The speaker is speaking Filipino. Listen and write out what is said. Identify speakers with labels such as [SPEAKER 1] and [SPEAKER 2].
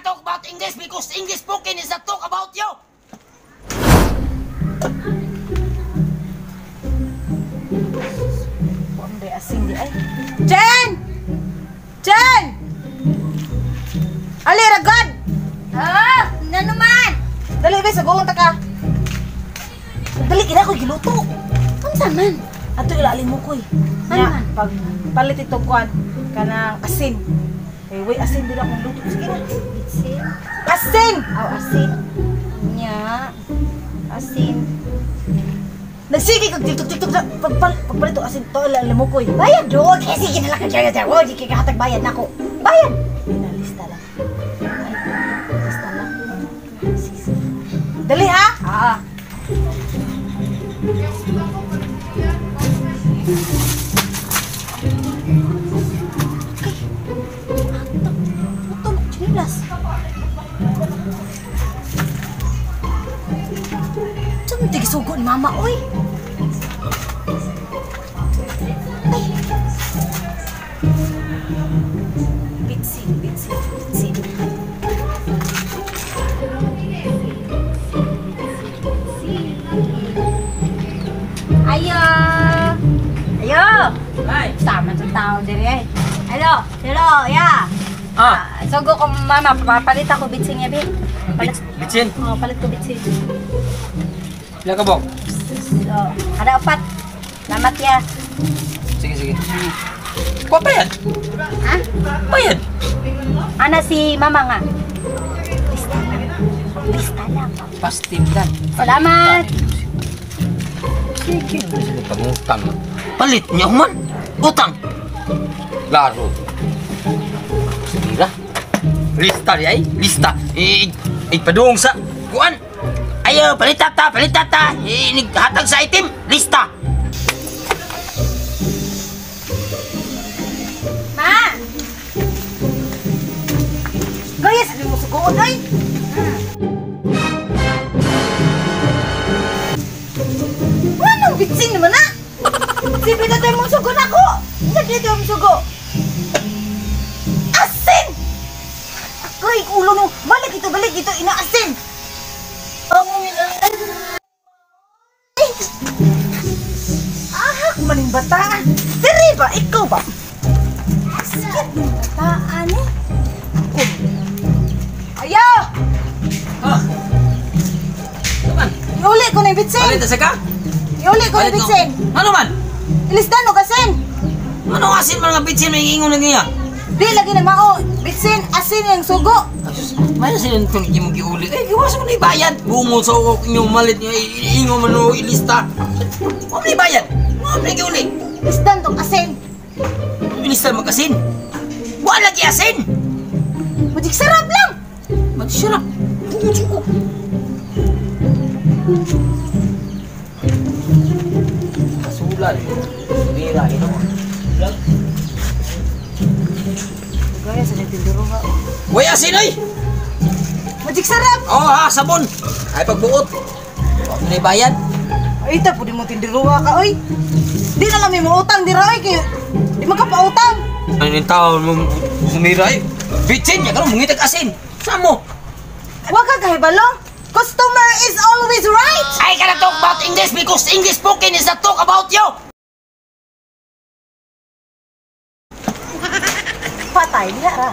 [SPEAKER 1] talk about English because English spoken is a talk about you.
[SPEAKER 2] Hindi asin di ay. Jen! Jen! Ali ragad.
[SPEAKER 3] Na naman.
[SPEAKER 2] Dali bes, aguhon ta ka. Dali ina ko giluto.
[SPEAKER 3] Unsa man?
[SPEAKER 2] Ato ilalim mo koy.
[SPEAKER 3] Ano man?
[SPEAKER 2] Pag palit itong kwan kanang asin. Eh, way asin din akong luto. Sige na.
[SPEAKER 3] Asin.
[SPEAKER 2] Asin!
[SPEAKER 3] Aw, asin. Nya. Asin.
[SPEAKER 2] Nagsige kag tiktok pagpalit to asin to ilalim mo koy.
[SPEAKER 3] Bayad do. Kaya sige na lang ka dyan. O, di kaya hatag bayad na ako. Bayad.
[SPEAKER 2] Pinalista lang.
[SPEAKER 3] Basta lang.
[SPEAKER 2] Dali ha?
[SPEAKER 3] Tulog, chinilas.
[SPEAKER 2] Saan mo tigisugo ni mama, oy? Bitsin.
[SPEAKER 3] Ayo.
[SPEAKER 1] Ay.
[SPEAKER 3] Tama sa tao dire. Hello, ya. Sugo ko mama, papalit ako bitsin niya, Bit.
[SPEAKER 1] Bitsin.
[SPEAKER 3] Oh, palit ko bitsin.
[SPEAKER 1] Pila ka bok?
[SPEAKER 3] So, ada 4. Salamat ya.
[SPEAKER 1] Sige. Kuha bayad.
[SPEAKER 3] Ha?
[SPEAKER 1] Bayad.
[SPEAKER 3] Ana si mama nga. Lista lang.
[SPEAKER 1] Pastim dan.
[SPEAKER 3] Salamat.
[SPEAKER 1] Sige. Pangutang. Palit niya man. Utang. Laro. Sige. Lista di ay. Lista. Padung sa kuan. Ayo, palit tata. Hatag sa item. Lista.
[SPEAKER 3] Ma!
[SPEAKER 2] Gaya sa mo sugoon, oy. Manong bitsin naman na. Sipi na tayo mong sugo na ko. Hindi tayo mong sugo. Asin! Ako'y ulo mo. Balik ito, inaasin. Maning bata. Diri ba? Ikaw ba? Sakit ng bataan eh. Ayaw!
[SPEAKER 1] Naman.
[SPEAKER 2] Iuli ko na yung bitsin.
[SPEAKER 1] Palit sa ka?
[SPEAKER 2] Iuli ko na yung bitsin.
[SPEAKER 1] Ano man?
[SPEAKER 2] Ilisdan o kasin.
[SPEAKER 1] Ano asin man nga bitsin may ingon na niya?
[SPEAKER 2] Di lagi na mao. Bitsin, asin yung sugo.
[SPEAKER 1] May na sila nitong hindi mo giulit. Gawas mo na ibayad. Bungo sa inyong malit niya. Ingon man o ilista. Huwag na ibayad. Huwag na giulit.
[SPEAKER 2] Ilisdan tong asin.
[SPEAKER 1] Ilista mag-asin. Huwag lagi asin.
[SPEAKER 2] Madik sarap lang.
[SPEAKER 1] Magsirap. Bungo. Kasulan. Bira, ino.
[SPEAKER 2] Gaya sa nagtinduro nga.
[SPEAKER 1] Uy, asin ay!
[SPEAKER 2] Madik sarap.
[SPEAKER 1] Oo ha, sabon. Ay pagbuot. Huwag na ibayad.
[SPEAKER 2] Ay, ita po di mo tinduro ka, oy. Di na lang may mautang, di ra, oy. Kaya di magkapautang.
[SPEAKER 1] Ano yung tao mo sumira eh? Bitsin niya, ganun, mungitag asin. Saan mo?
[SPEAKER 2] Huwag ka kahibalo. Customer is always right.
[SPEAKER 1] I cannot talk about English because English spoken is a talk about you.
[SPEAKER 2] Patay, di ra.